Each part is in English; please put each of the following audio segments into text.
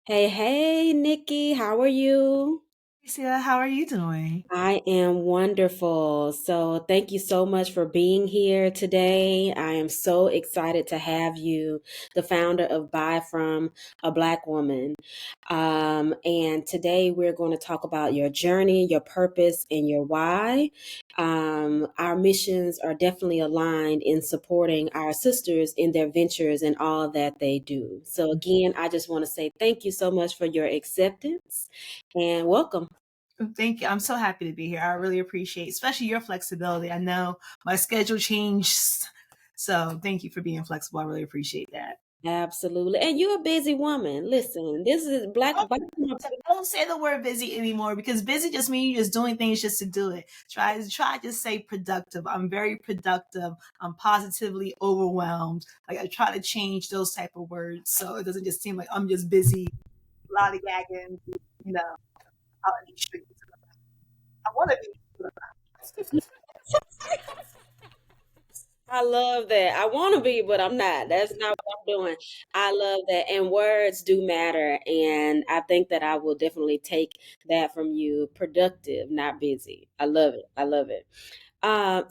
Hey, Nikki, how are you? Lucia, how are you doing? I am wonderful. So, thank you so much for being here today. I am so excited to have you, the founder of Buy From a Black Woman. And today we're going to talk about your journey, your purpose, and your why. Our missions are definitely aligned in supporting our sisters in their ventures and all that they do. So, again, I just want to say thank you so much for your acceptance and welcome. Thank you. I'm so happy to be here. I really appreciate, especially your flexibility. I know my schedule changed, so thank you for being flexible. I really appreciate that. Absolutely. And you're a busy woman. Listen, this is Black. Don't say the word busy anymore because busy just means you're just doing things just to do it. Try to say productive. I'm very productive. I'm positively overwhelmed. Like I try to change those type of words so it doesn't just seem like I'm just busy, lollygagging, out in the streets. I want to be. I love that. I want to be, but I'm not. That's not what I'm doing. I love that. And words do matter. And I think that I will definitely take that from you. Productive, not busy. I love it. I love it.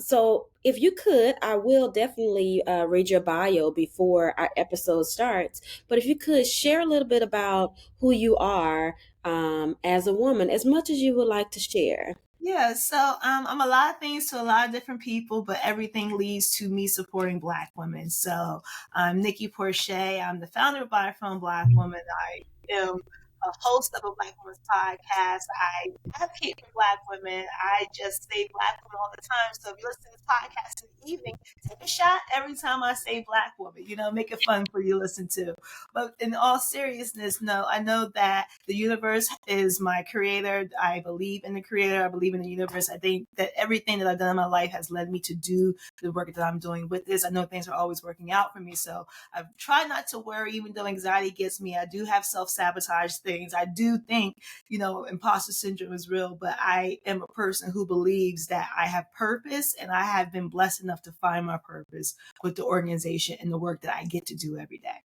So if you could, I will definitely read your bio before our episode starts. But if you could share a little bit about who you are as a woman, as much as you would like to share. Yeah, so I'm a lot of things to a lot of different people, but everything leads to me supporting Black women. So I'm Nikki Porcher. I'm the founder of Buy From Black Woman. I am a host of a Black Women's podcast. I advocate for Black women. I just say Black women all the time. So if you listen to this podcast in the evening, take a shot every time I say Black woman. Make it fun for you to listen to. But in all seriousness, no, I know that the universe is my creator. I believe in the creator. I believe in the universe. I think that everything that I've done in my life has led me to do the work that I'm doing with this. I know things are always working out for me. So I've tried not to worry, even though anxiety gets me. I do have self sabotage things. I do think, imposter syndrome is real, but I am a person who believes that I have purpose and I have been blessed enough to find my purpose with the organization and the work that I get to do every day.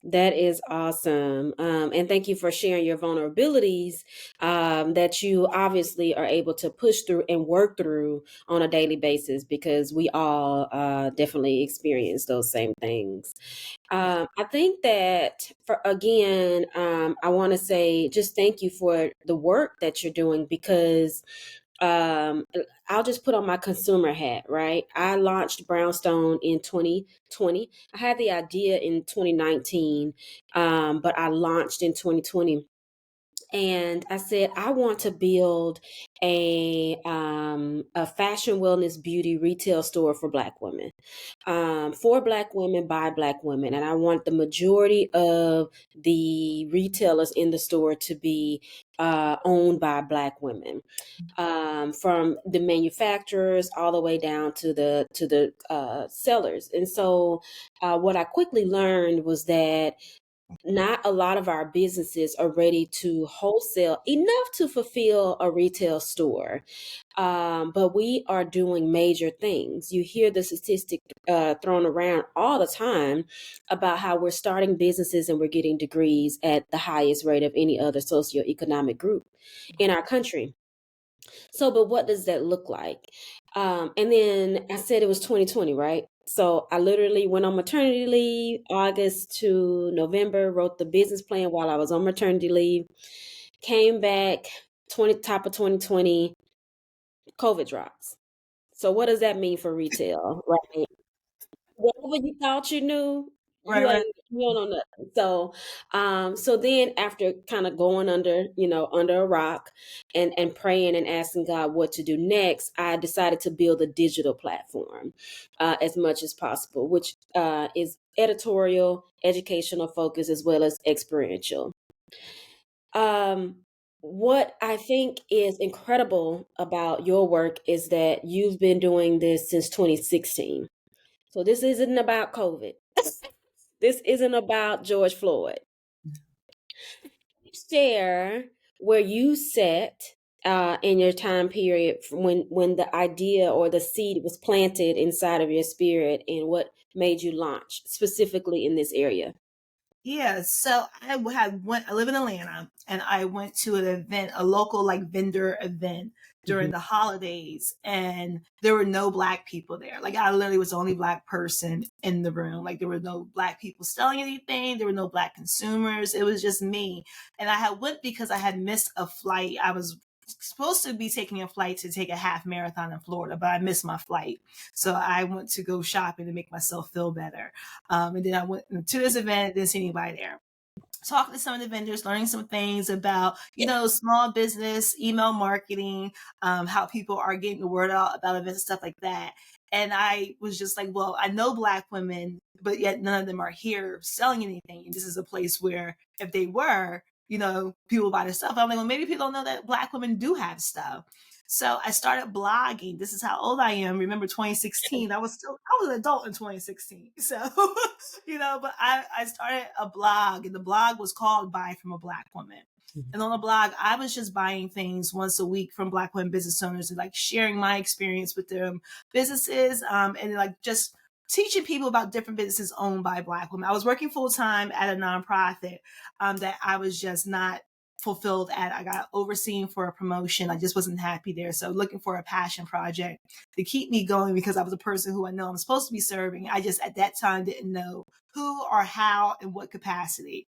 That is awesome. And thank you for sharing your vulnerabilities that you obviously are able to push through and work through on a daily basis because we all definitely experience those same things. Yeah. I think that for again, I want to say just thank you for the work that you're doing because um, I'll just put on my consumer hat, right? I launched Brownstone in 2020. I had the idea in 2019, but I launched in 2020. And I said, I want to build a fashion, wellness, beauty retail store for Black women, for Black women by Black women, and I want the majority of the retailers in the store to be owned by Black women, from the manufacturers all the way down to the sellers. And so, what I quickly learned was that not a lot of our businesses are ready to wholesale enough to fulfill a retail store. But we are doing major things. You hear the statistic thrown around all the time about how we're starting businesses and we're getting degrees at the highest rate of any other socioeconomic group in our country. So, but what does that look like? And then I said it was 2020, right? So I literally went on maternity leave, August to November, wrote the business plan while I was on maternity leave, came back 20 top of 2020, COVID drops. So what does that mean for retail, right? Whatever you thought you knew, Right, right. you don't know nothing. So then after kind of going under, under a rock and praying and asking God what to do next, I decided to build a digital platform as much as possible, which is editorial, educational focus as well as experiential. Um, what I think is incredible about your work is that you've been doing this since 2016. So this isn't about COVID. This isn't about George Floyd. Share where you set in your time period when the idea or the seed was planted inside of your spirit and what made you launch specifically in this area. Yeah, so I live in Atlanta, and I went to an event, a local like vendor event Mhm. during the holidays, and there were no black people there. Like I literally was the only black person in the room. Like there were no black people selling anything, there were no black consumers. It was just me. And I had went because I had missed a flight. I was supposed to be taking a flight to take a half marathon in Florida, but I missed my flight. So I went to go shopping to make myself feel better. And then I went to this event, didn't see anybody there. Talking to some of the vendors, learning some things about, small business, email marketing, how people are getting the word out about events and stuff like that. And I was just like, well, I know black women, but yet none of them are here selling anything. And this is a place where if they were, people buy the stuff. I'm like, well, maybe people don't know that black women do have stuff. So I started blogging. This is how old I am. Remember 2016? I was an adult in 2016. So, but I started a blog, and the blog was called Buy from a Black Woman. Mhm. And on the blog, I was just buying things once a week from Black women business owners and like sharing my experience with them businesses, and like just teaching people about different businesses owned by Black women. I was working full time at a nonprofit that I was just not fulfilled at. I got overseen for a promotion. I just wasn't happy there. So looking for a passion project to keep me going, because I was a person who I know I'm supposed to be serving. I just at that time didn't know who or how and what capacity.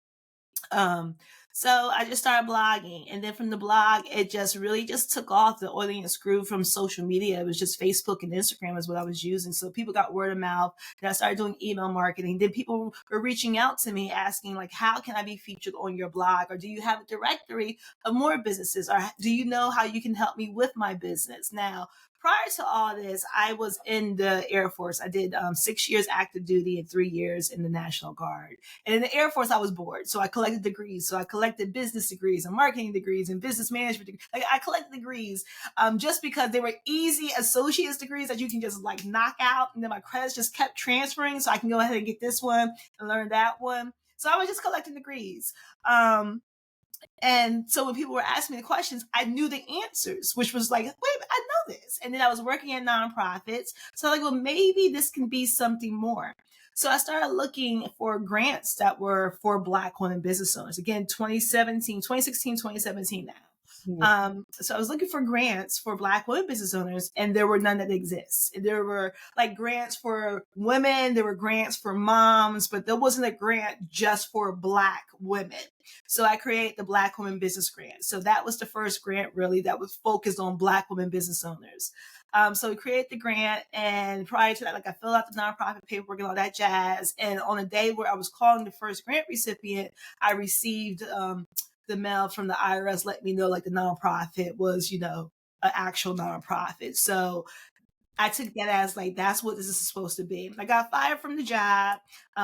Um, so I just started blogging, and then from the blog, it just really just took off. The audience grew from social media. It was just Facebook and Instagram is what I was using. So people got word of mouth. Then I started doing email marketing. Then people were reaching out to me asking like, how can I be featured on your blog? Or do you have a directory of more businesses? Or do you know how you can help me with my business? Now, prior to all this, I was in the Air Force. I did 6 years active duty and 3 years in the National Guard. And in the Air Force, I was bored. So I collected degrees. So I collected business degrees and marketing degrees and business management degrees. Like I collected degrees just because they were easy associate's degrees that you can just like knock out. And then my credits just kept transferring. So I can go ahead and get this one and learn that one. So I was just collecting degrees. And so when people were asking me the questions, I knew the answers, which was like, wait, I know this. And then I was working in nonprofits. So I'm like, well, maybe this can be something more. So I started looking for grants that were for Black women business owners. Again, 2016, 2017 now. Mhm. So I was looking for grants for Black women business owners, and there were none that exist. There were like grants for women, there were grants for moms, but there wasn't a grant just for Black women. So I created the Black Women Business Grant. So that was the first grant really that was focused on Black women business owners. So we created the grant, and prior to that, like I filled out the nonprofit paperwork and all that jazz. And on a day where I was calling the first grant recipient, I received the mail from the IRS let me know like the nonprofit was, an actual nonprofit. So I took that as like that's what this is supposed to be. I got fired from the job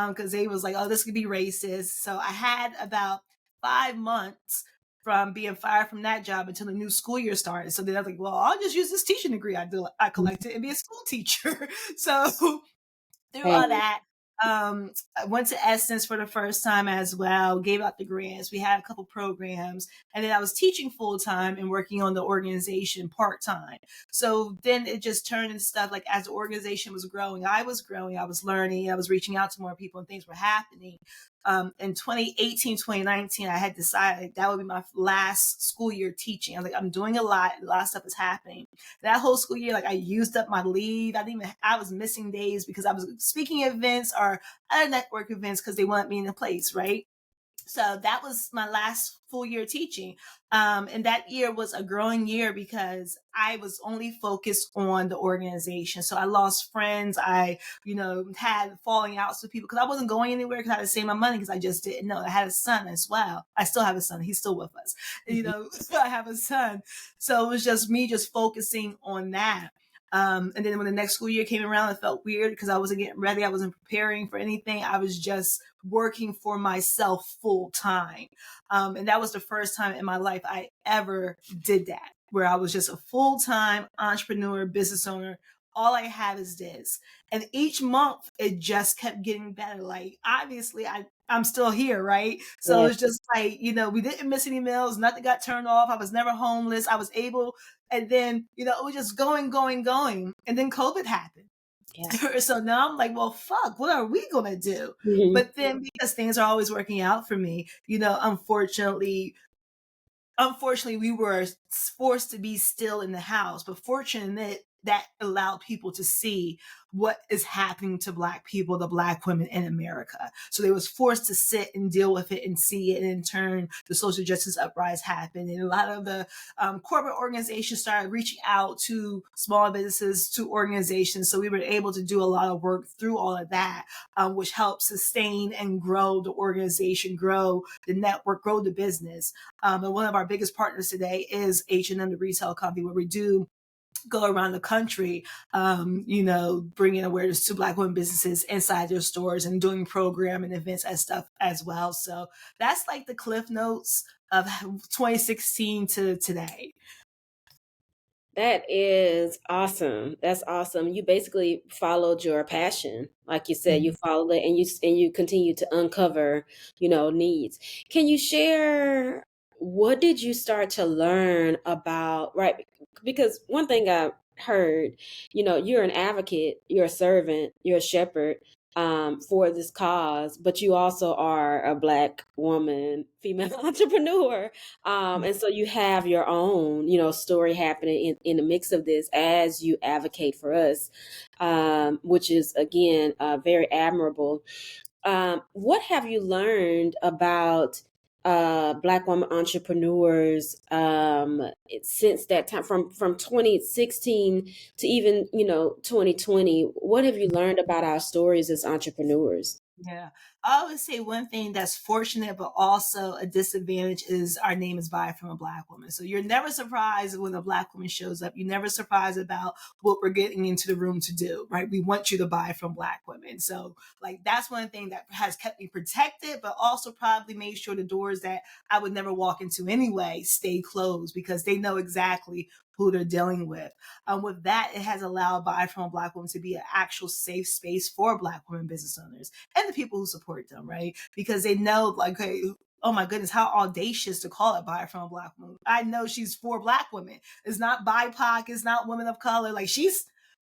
because they was like, oh, this could be racist. So I had about 5 months from being fired from that job until the new school year started. So then I was like, well, I'll just use this teaching degree I collected and be a school teacher. So through Hey, all that, I went to Essence for the first time as well, gave out the grants. We had a couple programs, and then I was teaching full time and working on the organization part time. So then it just turned into stuff like as the organization was growing, I was growing, I was learning, I was reaching out to more people, and things were happening. In 2018, 2019, I had decided that would be my last school year teaching. I was like, I'm doing a lot of stuff is happening. That whole school year, like I used up my leave. I was missing days because I was speaking events or other network events because they wanted me in a place, right? So that was my last full year teaching. And that year was a growing year because I was only focused on the organization. So I lost friends. I, had falling outs with people because I wasn't going anywhere because I had to save my money because I just didn't know. I had a son as well. I still have a son. He's still with us. mhm. I have a son. So it was just me just focusing on that. And then when the next school year came around, it felt weird because I wasn't getting ready. I wasn't preparing for anything. I was just working for myself full time. And that was the first time in my life I ever did that, where I was just a full time entrepreneur, business owner. All I have is this. And each month it just kept getting better. Like, obviously, I'm still here, right? So Yeah. it's just like, we didn't miss any meals. Nothing got turned off. I was never homeless. I was able, and then, it was just going, going, going. And then COVID happened. Yeah. So now I'm like, well, fuck, what are we gonna do? Mhm. But then because things are always working out for me, unfortunately we were forced to be still in the house, but fortunate that allowed people to see what is happening to black people, the black women in America. So they was forced to sit and deal with it and see it, and in turn the social justice uprise happened, and a lot of the corporate organizations started reaching out to small businesses, to organizations. So we were able to do a lot of work through all of that, which helped sustain and grow the organization, grow the network, grow the business. And one of our biggest partners today is H&M, the retail company, where we do go around the country, bringing awareness to Black women businesses inside their stores and doing program and events and stuff as well. So that's like the cliff notes of 2016 to today. That is awesome. That's awesome. You basically followed your passion. Like you said, you Mhm. followed it and you continue to uncover, needs. Can you share what did you start to learn about, right? Because one thing I heard, you're an advocate, you're a servant, you're a shepherd for this cause, but you also are a Black woman, female entrepreneur. And so you have your own, story happening in the mix of this as you advocate for us, which is, again, very admirable. What have you learned about Black women entrepreneurs since that time, from 2016 to even, 2020? What have you learned about our stories as entrepreneurs? Yeah. I always say one thing that's fortunate, but also a disadvantage is our name is By from a Black woman. So you're never surprised when a Black woman shows up. You're never surprised about what we're getting into the room to do, right? We want you to buy from Black women. So, like, that's one thing that has kept me protected, but also probably made sure the doors that I would never walk into anyway stay closed, because they know exactly who they're dealing with. With that, it has allowed Buy from a Black woman to be an actual safe space for Black women business owners and the people who support them, right? Because they know, like, hey, oh my goodness, how audacious to call it Buy from a Black woman. I know she's for Black women. It's not BIPOC, it's not women of color. Like,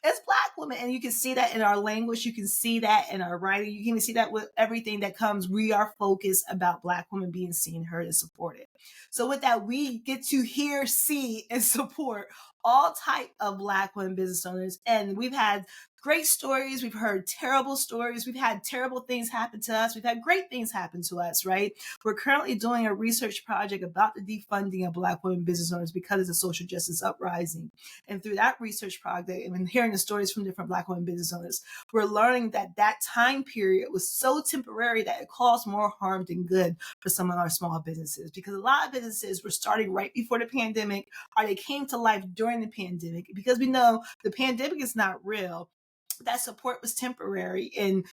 it's Black women. And you can see that in our language. You can see that in our writing. You can even see that with everything that comes. We are focused about Black women being seen, heard, and supported. So with that, we get to hear, see, and support all type of Black women business owners. And we've had great stories. We've heard terrible stories. We've had terrible things happen to us. We've had great things happen to us, right? We're currently doing a research project about the defunding of Black women business owners because of the social justice uprising. And through that research project and hearing the stories from different Black women business owners, we're learning that that time period was so temporary that it caused more harm than good for some of our small businesses, because a lot of businesses were starting right before the pandemic, or they came to life during the pandemic, because we know the pandemic is not real. That support was temporary, and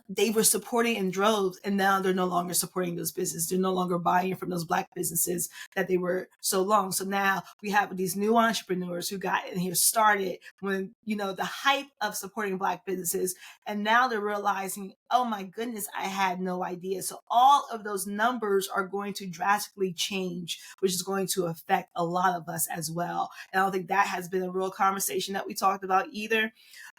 they were supporting in droves, and now they're no longer supporting those businesses. They're no longer buying from those Black businesses that they were so long. So now we have these new entrepreneurs who got in here, started when, the hype of supporting Black businesses. And now they're realizing, oh my goodness, I had no idea. So all of those numbers are going to drastically change, which is going to affect a lot of us as well. And I don't think that has been a real conversation that we talked about either.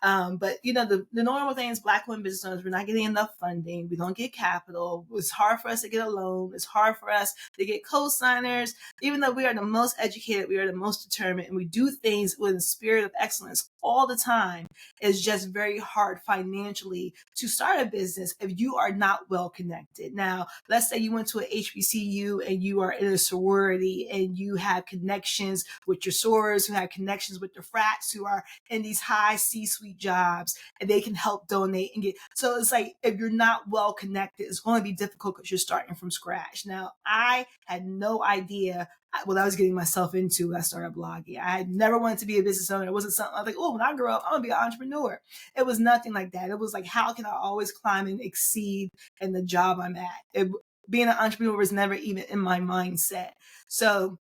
But the normal thing is Black women business owners, we're not getting enough funding. We don't get capital. It's hard for us to get a loan. It's hard for us to get co-signers. Even though we are the most educated, we are the most determined, and we do things with a spirit of excellence all the time, it's just very hard financially to start a business if you are not well connected. Now, let's say you went to a HBCU and you are in a sorority and you have connections with your sorors, who have connections with the frats, who are in these high C-suite jobs, and they can help donate and get. So it's like, if you're not well connected, it's going to be difficult because you're starting from scratch. Now, I had no idea what I was getting myself into when I started blogging. I had never wanted to be a business owner. It wasn't something I was like, oh, when I grow up, I'm gonna be an entrepreneur. It was nothing like that. It was like, how can I always climb and exceed in the job I'm at? Being an entrepreneur was never even in my mindset. So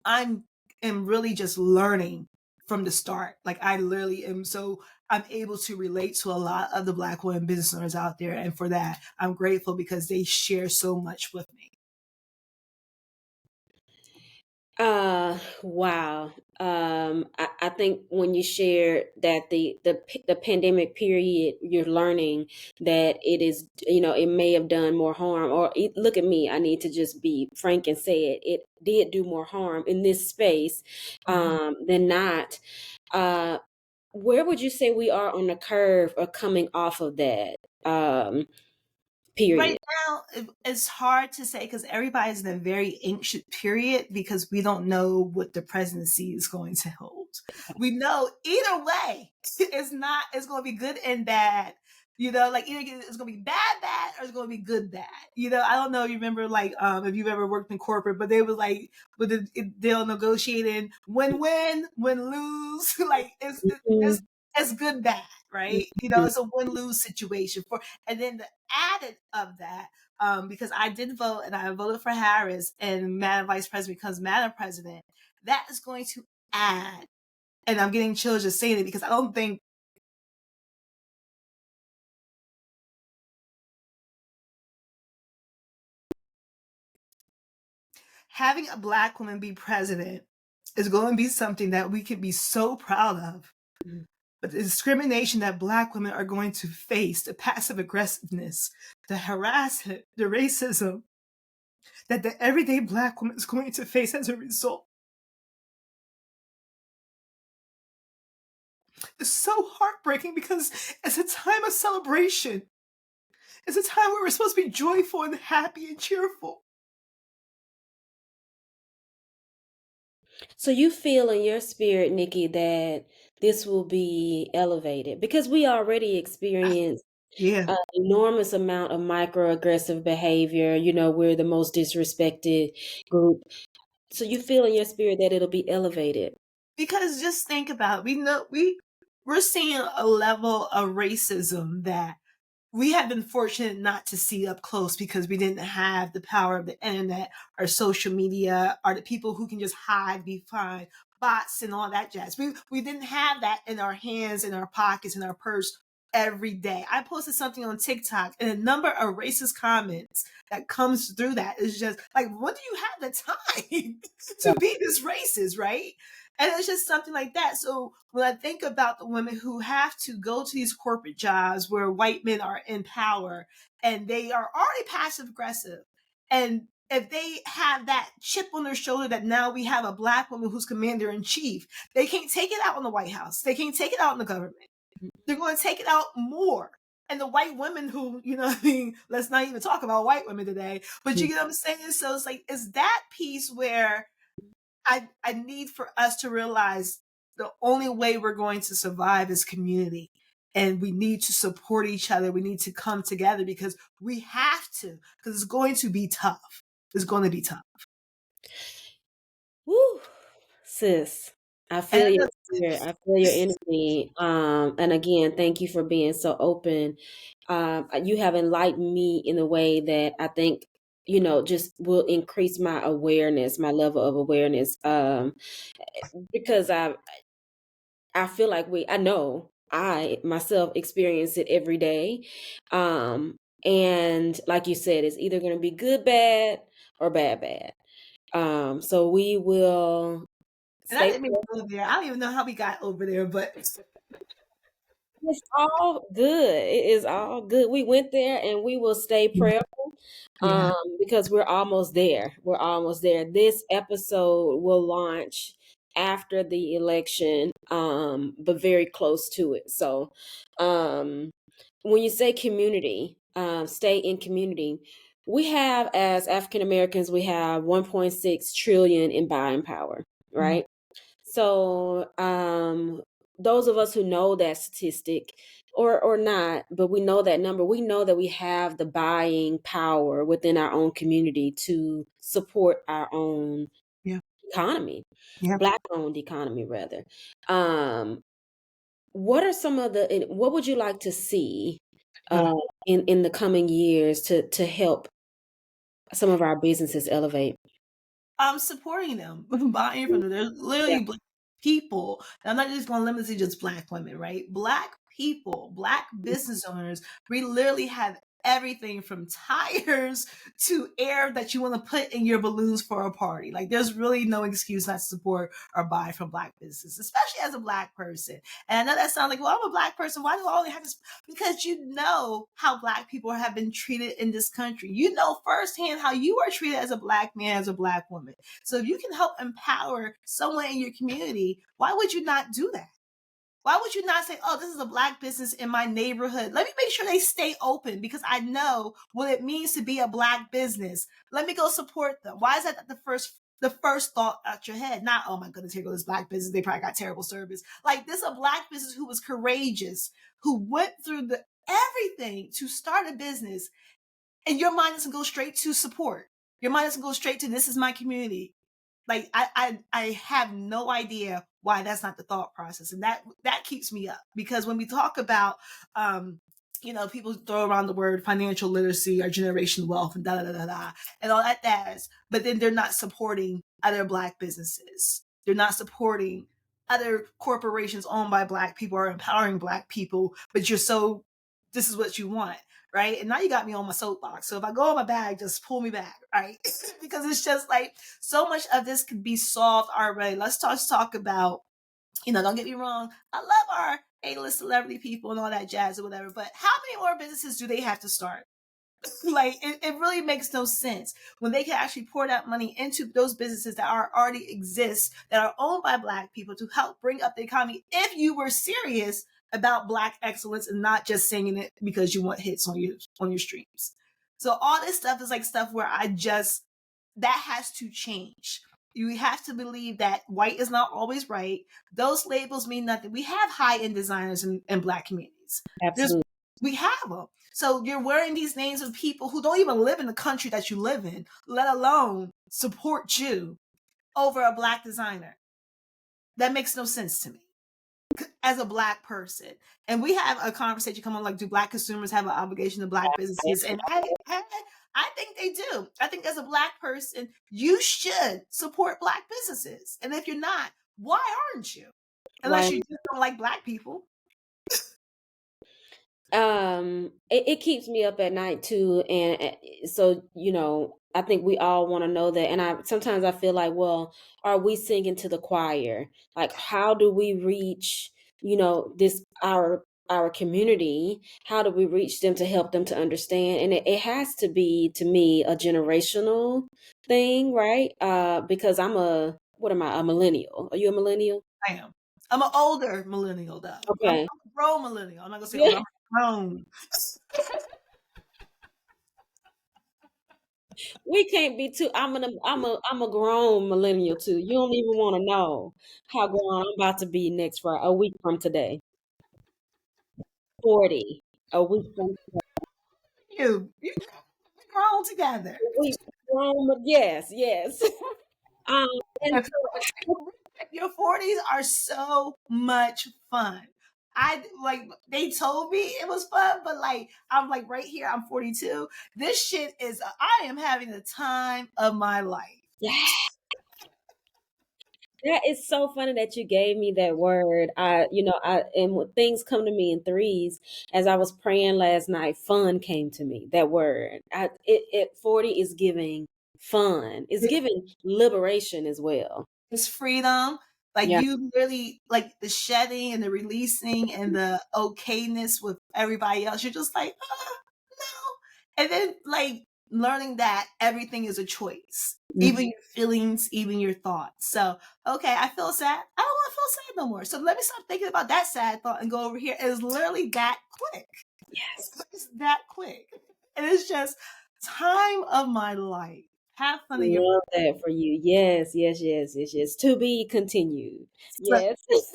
I'm am really just learning from the start. Like, I literally am. So I'm able to relate to a lot of the Black women business owners out there. And for that, I'm grateful because they share so much with me. Wow. I think when you share that the pandemic period, you're learning that it is, it may have done more harm. Or look at me, I need to just be frank and say it did do more harm in this space Mhm. than not. Uh, where would you say we are on the curve of coming off of that Right period? now, it's hard to say because everybody's in a very anxious period because we don't know what the presidency is going to hold. We know either way, it's going to be good and bad. Like either it's going to be bad, or it's going to be good, bad. I don't know if you remember, like, if you've ever worked in corporate, but they were like, they'll negotiating win lose, like Mhm. it's good, bad, right? Mhm. It's a win lose situation and then the added of that, because I did vote and I voted for Harris and Madam Vice President becomes Madam President, that is going to add, and I'm getting chills just saying it because I don't think having a black woman be president is going to be something that we can be so proud of. But the discrimination that black women are going to face, the passive aggressiveness, the harassment, the racism that the everyday black woman is going to face as a result is so heartbreaking because it's a time of celebration. It's a time where we're supposed to be joyful and happy and cheerful. So you feel in your spirit, Nikki, that this will be elevated because we already experience Yeah. an enormous amount of microaggressive behavior. We're the most disrespected group. So you feel in your spirit that it'll be elevated. Because just think about it. We're seeing a level of racism that we have been fortunate not to see up close because we didn't have the power of the internet or social media or the people who can just hide behind bots and all that jazz. We didn't have that in our hands, in our pockets, in our purse every day. I posted something on TikTok and a number of racist comments that comes through that is just like, when do you have the time Yeah. to be this racist, right? And it's just something like that. So when I think about the women who have to go to these corporate jobs where white men are in power and they are already passive aggressive, and if they have that chip on their shoulder that now we have a black woman who's commander in chief, they can't take it out on the White House. They can't take it out on the government. They're going to take it out more. And the white women who, what I mean, let's not even talk about white women today, but you get what I'm saying? So it's like, it's that piece where I need for us to realize the only way we're going to survive is community. And we need to support each other. We need to come together because we have to, because it's going to be tough. It's going to be tough. Woo, sis. I feel And your spirit. I feel your energy. And again, thank you for being so open. You have enlightened me in a way that I think, just will increase my awareness, my level of awareness. Because I feel like I know I myself experience it every day. And like you said, it's either going to be good, bad, or bad, bad. So we will and I stay. didn't mean to go there. I don't even know how we got over there, but It's all good. It is all good. We went there and we will stay prayerful yeah. because we're almost there. We're almost there. This episode will launch after the election, but very close to it. So when you say community, stay in community, we have, as African Americans, we have 1.6 trillion in buying power, Mhm. right? So, those of us who know that statistic or not, but we know that number, we know that we have the buying power within our own community to support our own Yeah. economy, Yeah. Black owned economy, rather. Um, what are some of what would you like to see Uh, uh, in the coming years to help some of our businesses elevate? I'm supporting them, buying from them. There's Yeah. literally black people. And I'm not just going to limit it to just black women, right? Black people, black business owners. We literally have everything from tires to air that you want to put in your balloons for a party. Like there's really no excuse not to support or buy from Black businesses, especially as a Black person. And I know that sounds like, well, I'm a Black person. Why do I only have to? Because you know how Black people have been treated in this country. You know firsthand how you are treated as a Black man, as a Black woman. So if you can help empower someone in your community, why would you not do that? Why would you not say, oh, this is a Black business in my neighborhood? Let me make sure they stay open because I know what it means to be a Black business. Let me go support them. Why is that the first thought out your head? Not, oh my goodness, here goes this Black business. They probably got terrible service. Like this is a Black business who was courageous, who went through everything to start a business. And your mind doesn't go straight to support. Your mind doesn't go straight to this is my community. Like I have no idea why that's not the thought process, and that keeps me up because when we talk about people throw around the word financial literacy or generational wealth and da da da da and all that does, but then they're not supporting other Black businesses. They're not supporting other corporations owned by Black people or empowering Black people. But this is what you want. Right. And now you got me on my soapbox. So if I go on my bag, just pull me back. Right. Because it's just like so much of this could be solved already. Let's talk about, don't get me wrong. I love our A-list celebrity people and all that jazz or whatever. But how many more businesses do they have to start? Like it really makes no sense when they can actually pour that money into those businesses that already exist, that are owned by Black people to help bring up the economy. If you were serious about Black excellence and not just singing it because you want hits on your streams. So all this stuff is like stuff where that has to change. You have to believe that white is not always right. Those labels mean nothing. We have high-end designers in Black communities. Absolutely. We have them. So you're wearing these names of people who don't even live in the country that you live in, let alone support you over a Black designer. That makes no sense to me as a Black person. And we have a conversation come on, like, do Black consumers have an obligation to Black businesses? And I think they do. I think as a Black person, you should support Black businesses. And if you're not, why aren't you? Unless you just don't like Black people. It keeps me up at night too, and so I think we all want to know that. And sometimes I feel like, well, are we singing to the choir? Like, how do we reach this our community? How do we reach them to help them to understand? And it has to be, to me, a generational thing, right? Because what am I, a millennial? Are you a millennial? I am. I'm an older millennial though. Okay. I'm a grown millennial. I'm not gonna say older, I'm grown. We can't be too. I'm a grown millennial too. You don't even want to know how grown I'm about to be next Friday, a week from today. 40, a week from You grown together. we grown. Yes, yes. And Your 40s are so much fun. They told me it was fun, but like I'm like right here, I'm 42. This shit I am having the time of my life. that is so funny that you gave me that word. And when things come to me in threes, as I was praying last night, fun came to me. That word. 40 is giving fun. It's giving liberation as well. It's freedom. Like Yeah. you really like the shedding and the releasing and the okayness with everybody else. You're just like, no. And then like learning that everything is a choice, even your feelings, even your thoughts. So, okay, I feel sad. I don't want to feel sad no more. So let me stop thinking about that sad thought and go over here. It's literally that quick. Yes. It's that quick. And it's just time of my life. Have fun in your Love that for you. Yes, yes, yes, yes, yes. To be continued. Yes. Yes,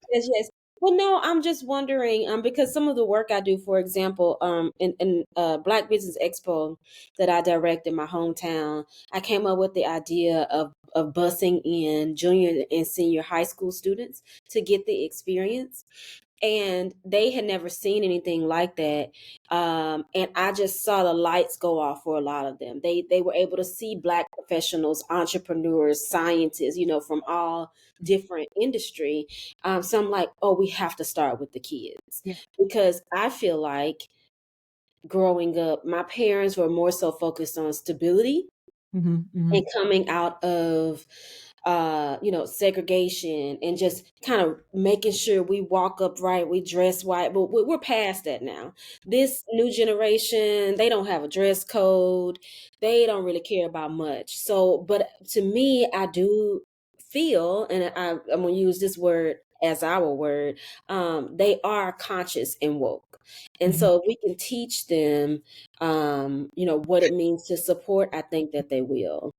yes, yes. Well, no, I'm just wondering, because some of the work I do, for example, in Black Business Expo that I direct in my hometown, I came up with the idea of busing in junior and senior high school students to get the experience. and they had never seen anything like that. And I just saw the lights go off for a lot of them. They were able to see Black professionals, entrepreneurs, scientists, from all different industry. So I'm like, oh, we have to start with the kids, Yeah. because I feel like growing up, my parents were more so focused on stability Mm-hmm. and coming out of segregation, and just kind of making sure we walk upright, we dress white. But we're past that now. This new generation, they don't have a dress code. They don't really care about much. So, but to me, I do feel, and I'm going to use this word as our word, they are conscious and woke. And Mm-hmm. so if we can teach them, what it means to support, I think that they will.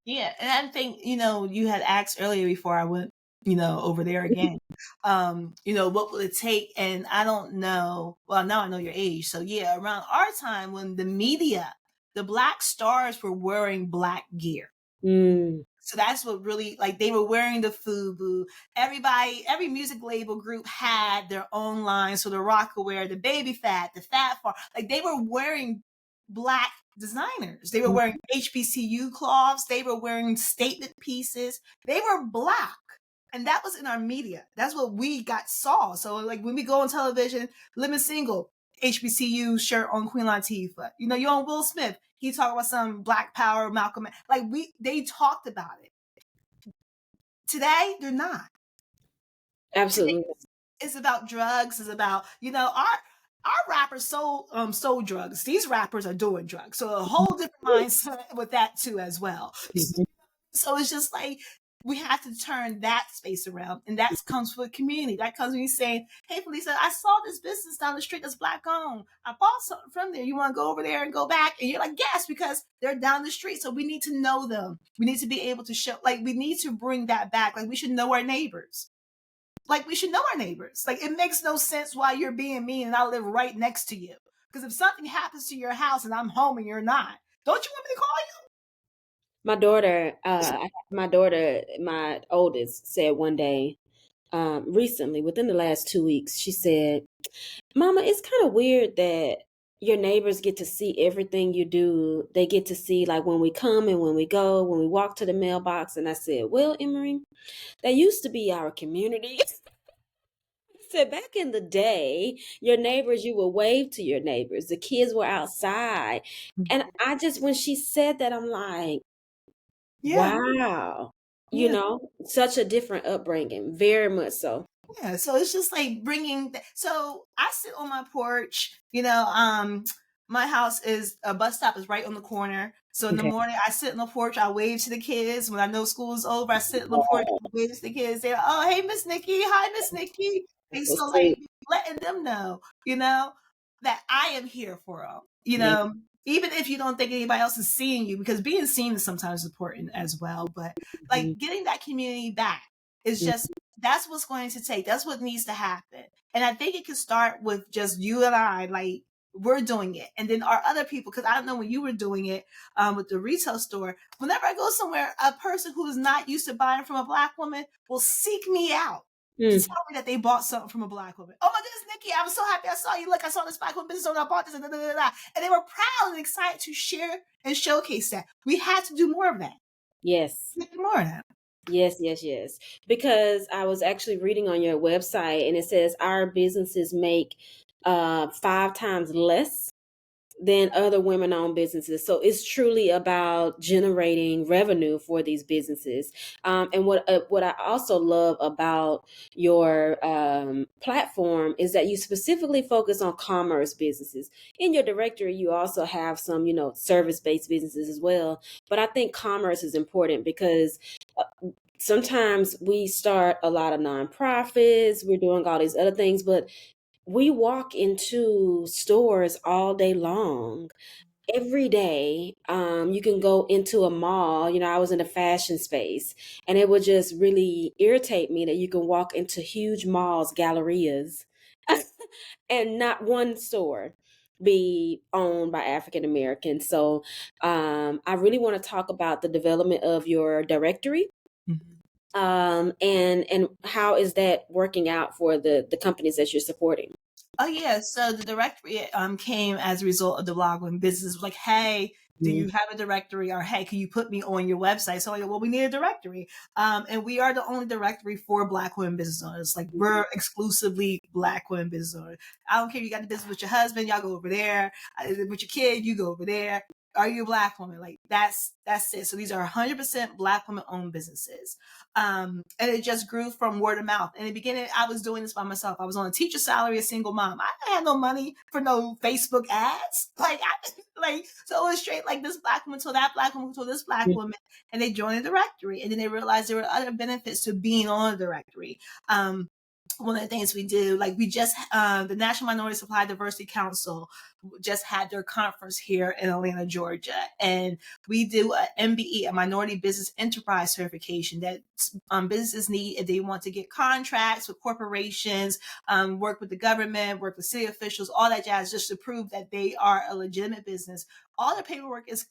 Yeah, and I think you had asked earlier before I went over there again. What will it take? And I don't know. Well, now I know your age, so yeah, around our time when the media, the Black stars were wearing Black gear. Mm. So that's what really, like, they were wearing the FUBU. Everybody, every music label group had their own line. So the Rock would wear the Baby Fat, the Fat Farm. Like, they were wearing Black designers. They were wearing HBCU cloths. They were wearing statement pieces. They were Black. And that was in our media. That's what we got saw. So like when we go on television, Living Single, HBCU shirt on Queen Latifah. You're on Will Smith. He talked about some Black Power, Malcolm. Like they talked about it. Today, they're not. Today, Absolutely. it's about drugs. It's about our rappers sold drugs. These rappers are doing drugs. So a whole different mindset with that too as well. Mhm. So it's just like we have to turn that space around, and that comes with community. That comes when you saying, "Hey, Felicia, I saw this business down the street that's Black owned. I bought something from there. You want to go over there and go back?" And you're like, "Yes," because they're down the street. So we need to know them. We need to be able to show. Like we need to bring that back. Like we should know our neighbors. Like we should know our neighbors. Like it makes no sense why you're being mean and I live right next to you. Because if something happens to your house and I'm home and you're not, don't you want me to call you? My oldest, said one day, recently, within the last 2 weeks, she said, "Mama, it's kind of weird that your neighbors get to see everything you do. They get to see, like, when we come and when we go, when we walk to the mailbox." And I said, "Well, Emery, that used to be our community." Said back in the day, your neighbors, you would wave to your neighbors. The kids were outside. And I just, when she said that, I'm like, Yeah, wow, yeah. such a different upbringing, very much so. Yeah, so it's just like so I sit on my porch, my house is a bus stop is right on the corner. So in the Okay. morning I sit on the porch, I wave to the kids. When I know school is over, I sit on the porch, I wave to the kids. They're, "Oh, hey, Miss Nikki. Hi, Miss Nikki." That's And so so like sweet. letting them know, that I am here for them. Yeah. Even if you don't think anybody else is seeing you, because being seen is sometimes important as well. But like Mhm. getting that community back is Mhm. just that's what's going to take. That's what needs to happen. And I think it can start with just you and I, like we're doing it. And then our other people, because I don't know when you were doing it with the retail store, whenever I go somewhere, a person who is not used to buying from a Black woman will seek me out to Mm. tell me that they bought something from a Black woman. "Oh my goodness, Nikki, I was so happy I saw you. Look, I saw this Black woman business owner, I bought this, and, da, da, da, da." And they were proud and excited to share and showcase that. We had to do more of that. Yes. We had to do more of that. Yes, yes, yes. Because I was actually reading on your website, and it says our businesses make 5 times less than other women-owned businesses. So it's truly about generating revenue for these businesses. And what I also love about your platform is that you specifically focus on commerce businesses. In your directory, you also have some, service-based businesses as well. But I think commerce is important because sometimes we start a lot of nonprofits, we're doing all these other things, but we walk into stores all day long. Every day, you can go into a mall. I was in a fashion space, and it would just really irritate me that you can walk into huge malls, gallerias, and not one store be owned by African Americans. So I really want to talk about the development of your directory, Mhm. And how is that working out for the companies that you're supporting? Oh yeah, so the directory came as a result of the blog when business was like, "Hey, do Mhm. you have a directory?" Or "Hey, can you put me on your website?" So I go, "Well, we need a directory," and we are the only directory for Black women business owners. Like we're exclusively Black women business owners. I don't care if you got the business with your husband, y'all go over there. With your kid, you go over there. Are you a Black woman? Like that's it. So these are 100% Black women owned businesses. And it just grew from word of mouth. In the beginning, I was doing this by myself. I was on a teacher salary, a single mom. I had no money for no Facebook ads. Like, so it was straight like this Black woman told that Black woman told this Black woman, and they joined the directory. And then they realized there were other benefits to being on a directory. One of the things we do, like we just, the National Minority Supply Diversity Council just had their conference here in Atlanta, Georgia. And we do a MBE, a Minority Business Enterprise certification that businesses need if they want to get contracts with corporations, work with the government, work with city officials, all that jazz, just to prove that they are a legitimate business. All the paperwork is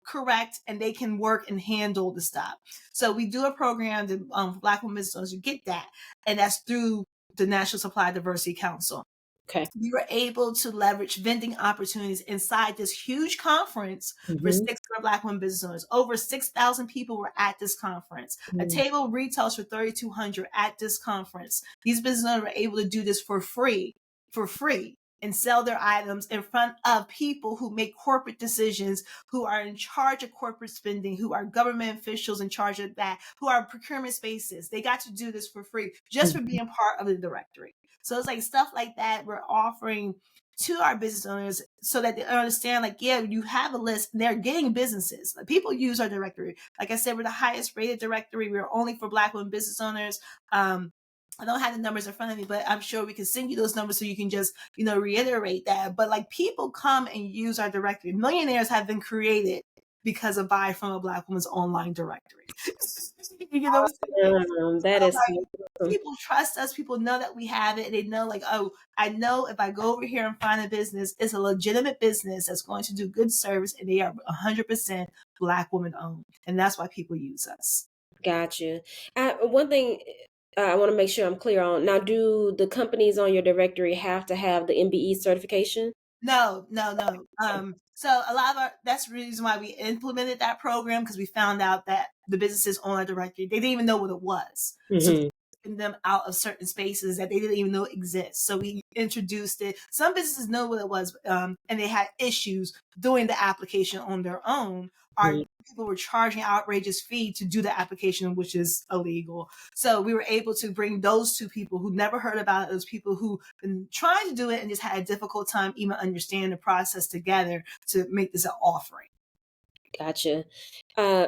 correct and they can work and handle the stuff. So we do a program that Black women business owners get that, and that's through the National Supply Diversity Council. Okay. We were able to leverage vending opportunities inside this huge conference for Mhm. 600 Black women business owners. Over 6,000 people were at this conference. A Mm. table retails for 3,200 at this conference. These business owners were able to do this for free, and sell their items in front of people who make corporate decisions, who are in charge of corporate spending, who are government officials in charge of that, who are procurement spaces. They got to do this for free just for Mhm. being part of the directory. So it's like stuff like that we're offering to our business owners so that they understand, like, yeah, you have a list and they're getting businesses. Like, people use our directory. Like I said, we're the highest rated directory. We're only for Black women business owners. I don't have the numbers in front of me, but I'm sure we can send you those numbers so you can just, reiterate that. But like, people come and use our directory. Millionaires have been created because of buy from a Black woman's online directory. You know what I'm saying? That So is like, so awesome. people trust us. People know that we have it. They know, like, oh, I know if I go over here and find a business, it's a legitimate business that's going to do good service, and they are 100% Black woman owned, and that's why people use us. Gotcha. One thing I want to make sure I'm clear on now, do the companies on your directory have to have the MBE certification? No, no, no. So a lot of that's the reason why we implemented that program, because we found out that the businesses on our directory, they didn't even know what it was. So Hmm. taking them out of certain spaces that they didn't even know exist. So we introduced it. Some businesses know what it was, and they had issues doing the application on their own. Our people were charging outrageous fee to do the application, which is illegal. So we were able to bring those two people who never heard about it, those people who been trying to do it and just had a difficult time even understanding the process, together to make this an offering. Gotcha.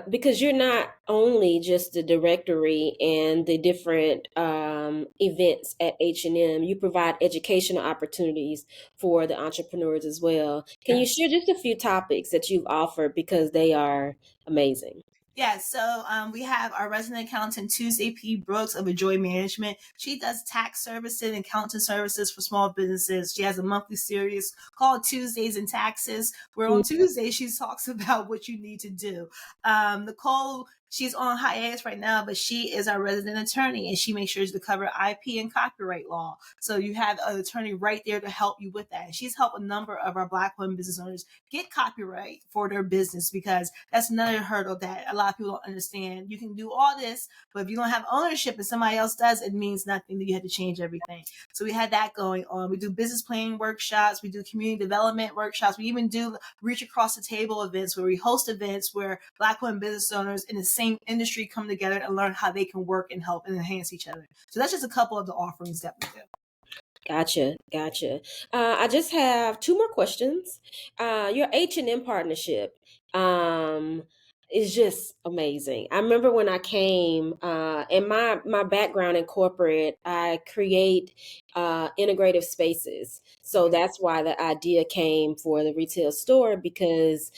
Because you're not only just the directory and the different events at H&M, you provide educational opportunities for the entrepreneurs as well. Can you Yes. share just a few topics that you've offered because they are amazing? Yeah, so we have our resident accountant Tuesday P. Brooks of Enjoy Management. She does tax services and accounting services for small businesses. She has a monthly series called Tuesdays in Taxes, where on Tuesday she talks about what you need to do. Nicole, she's on hiatus right now, but she is our resident attorney, and she makes sure to cover IP and copyright law. So you have an attorney right there to help you with that. She's helped a number of our Black women business owners get copyright for their business, because that's another hurdle that a lot of people don't understand. You can do all this, but if you don't have ownership and somebody else does, it means nothing. That you have to change everything. So we had that going on. We do business planning workshops. We do community development workshops. We even do reach across the table events, where we host events where Black women business owners in the same industry come together and learn how they can work and help and enhance each other. So that's just a couple of the offerings that we do. Gotcha, gotcha. I just have two more questions. Your H&M partnership is just amazing. I remember when I came, and my background in corporate, I create integrative spaces. So that's why the idea came for the retail store, because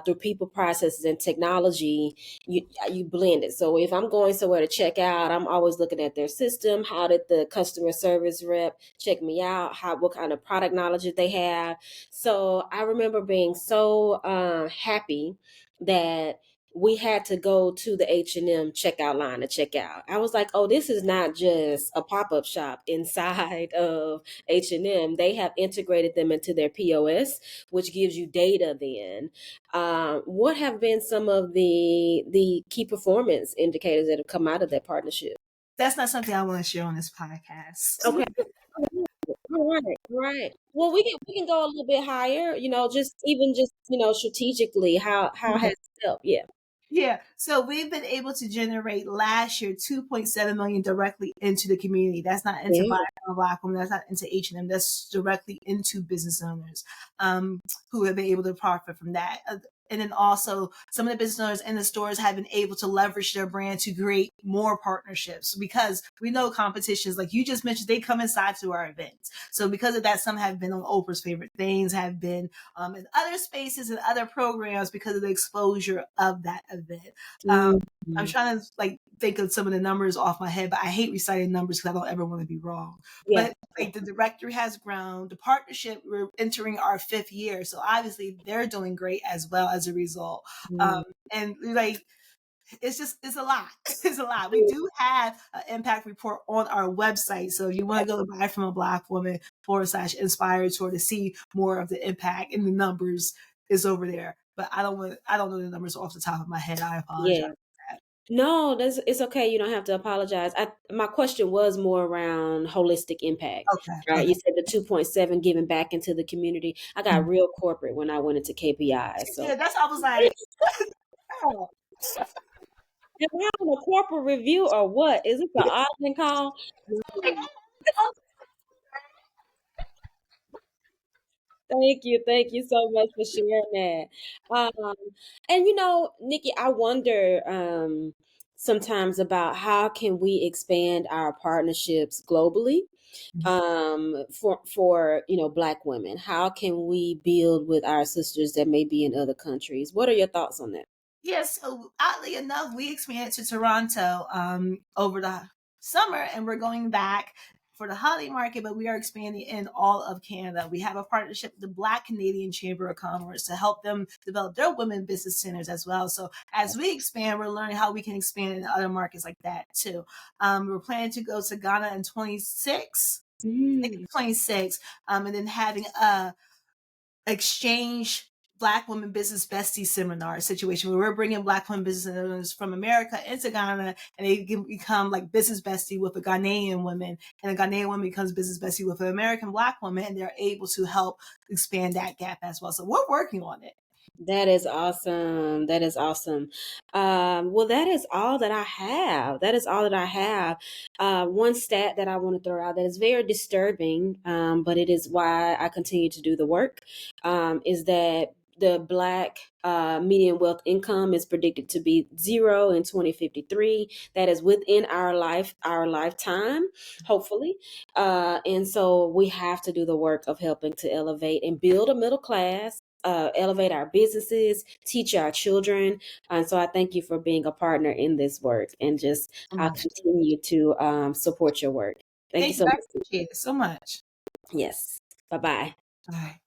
through people, processes, and technology, you blend it. So if I'm going somewhere to check out, I'm always looking at their system. How did the customer service rep check me out? What kind of product knowledge did they have? So I remember being so happy that we had to go to the H&M checkout line to check out. I was like, oh, this is not just a pop-up shop inside of H&M. They have integrated them into their POS, which gives you data then. What have been some of the key performance indicators that have come out of that partnership? That's not something I want to share on this podcast. Okay. All right, right. Well, we can go a little bit higher, just even just, strategically, how has it helped? Yeah. Yeah, so we've been able to generate last year 2.7 million directly into the community. That's not into Yeah. Black women. That's not into H&M. That's directly into business owners who have been able to profit from that. And then also some of the business owners in the stores have been able to leverage their brand to create more partnerships because we know competitions, like you just mentioned, they come inside to our events. So because of that, some have been on Oprah's Favorite Things, have been in other spaces and other programs because of the exposure of that event. I'm Mhm. trying to think of some of the numbers off my head, but I hate reciting numbers because I don't ever want to be wrong. Yeah. But like the directory has grown, the partnership, we're entering our 5th year, so obviously they're doing great as well as a result. Mm. And like it's a lot. It's a lot. We do have an impact report on our website. So if you want to go to Buy from a Black Woman /inspired tour to see more of the impact and the numbers is over there. But I don't know the numbers off the top of my head. I apologize Yeah. for that. No, it's okay. You don't have to apologize. My question was more around holistic impact, Okay. right? Okay. You said the 2.7 giving back into the community. I got real corporate when I went into KPI. So Yeah, that's I was like, oh. am I on a corporate review or what? Is this an Austin call? Thank you so much for sharing that. Um, and Nikki, I wonder sometimes about how can we expand our partnerships globally for Black women. How can we build with our sisters that may be in other countries? What are your thoughts on that? Yes, so oddly enough, we expanded to Toronto over the summer, and we're going back for the holiday market, but we are expanding in all of Canada. We have a partnership with the Black Canadian Chamber of Commerce to help them develop their women business centers as well. So as we expand, we're learning how we can expand in other markets like that too. We're planning to go to Ghana in 26. I think Mm. it's 26, and then having a exchange Black women business bestie seminar situation where we're bringing Black women business owners from America into Ghana, and they can become like business bestie with a Ghanaian woman, and a Ghanaian woman becomes business bestie with an American Black woman, and they're able to help expand that gap as well. So we're working on it. That is awesome. That is awesome. Well, that is all that I have. That is all that I have. One stat that I want to throw out that is very disturbing, but it is why I continue to do the work, is that the Black median wealth income is predicted to be zero in 2053. That is within our lifetime, hopefully. And so we have to do the work of helping to elevate and build a middle class, elevate our businesses, teach our children. And so I thank you for being a partner in this work, and just So I'll much. continue to support your work. Thank you Thank you. so I much. appreciate it so much. Yes. Bye bye. Bye.